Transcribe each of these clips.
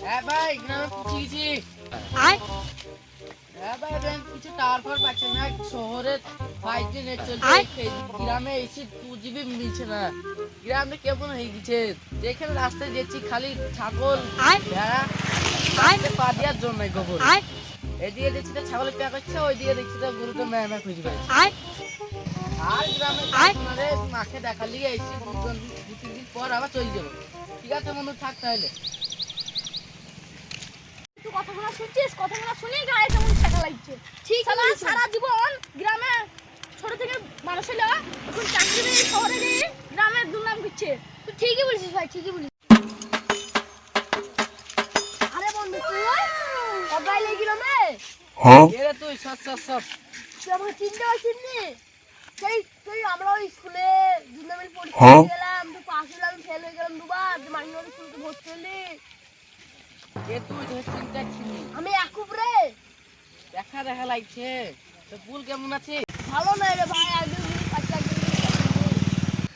হ্যাঁ ভাই গ্রামে পৌঁছে গেছি। হ্যাঁ ভাই কিছু টাওয়ার ফাওয়ার পাচ্ছে না, শহরে 5G নেট চলছে, গ্রামে এসে 2GB মিলছে না। গ্রামে কেমন হয়ে গেছে, যেখানে রাস্তায় যাচ্ছি খালি ছাগল ভেড়া পা দেওয়ার জন্য গোবর। এদিকে দেখছি তো ছাগল প্যা করছে, ওইদিকে দেখছি তো গরুটা ম্যাঁ ম্যাঁ খুঁজে পাচ্ছে। আর গ্রামে আপনারে মাকে দেখা লিগে এসে 2-3 দিন পর আবার চলে যাবো। ঠিক আছে বন্ধু, থাক তাহলে। কথাগুলো শুনছিস, কথাগুলো শুনে গায়ে কেমন শেখা লাগছে। ঠিক আছে, সারা জীবন গ্রামে ছোট থেকে মানুষ হলো, এখন চাকরি পেয়ে শহরে গিয়ে গ্রামের দুর্নাম করছে। তুই ঠিকই বলছিস ভাই, ঠিকই বলিস। আরে বন্ধু তুই সবাই লেগে গ্রামে এরে তুই সব তুই আমাকে চিনতে পারছিস নি? সেই আমরা ওই স্কুলে দুর্নামের পরীক্ষা গেলাম, তো পাশ হলাম, ফেল হয়ে গেলাম দুবার, মাইনর স্কুলে ভর্তি হলি। এ তুই ধর চিন্তা ছিলি, আমি একুব রে। দেখা দেখা লাগছে। তো পুল কেমন আছে? ভালো নাই রে ভাই, একদিন যদি পাঁচটা একদিন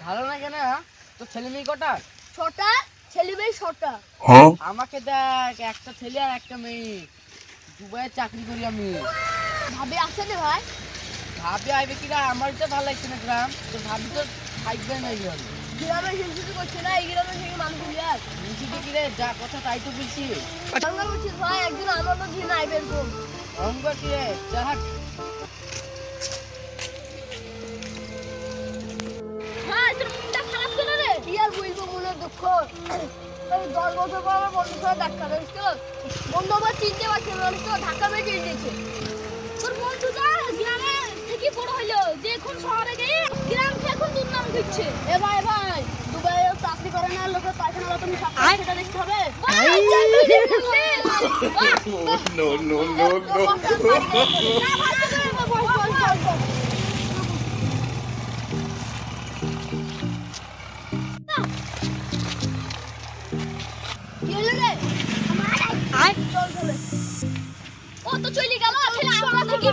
ভালো না কেন? তো ছেলে মেয়ে কটা? ছটা ছেলে মেয়ে, ছটা। আমাকে দেখ, একটা ছেলে আর একটা মেয়ে, দুবাইয়ে চাকরি করি আমি। ভাবি আসে রে ভাই? ভাবি আইবে কিনা, আমার তো ভালো লাগছে না গ্রাম, তো ভাবি তো থাকবে না এই গ্রামে। গ্রামে হিংসুটি করছে না, এই গ্রামে থেকে মানুষ আর মিশিতে কিরে যা কথা তাই তো বলছি। বাংলা বলছিস ভাই, একদিন আনন্দ দিন আইবে এরকম। অঙ্গ কিরে চাহাট। হ্যাঁ, তোর মনটা খারাপ কেন রে? কি আর বলবো, মনের দুঃখ। এই 10 বছর পর আমার বন্ধুর সাথে দেখা জানিস তো, বন্ধু আমার চিনতে পারছে না, জানিস তো, ধাক্কা মেরে দিয়ে দিয়েছে। তোর বন্ধুটা গ্রামে থেকে বড় হলো, যে এখন শহরে গিয়ে গ্রামকে এখন দুর্নাম দিচ্ছে। এ ভাই দুবাইয়ে চাকরি করে না, লোকের পায়খানা তুমি সেটা দেখতে হবে। চল চলে ও তো চলে গেল, আমরা কি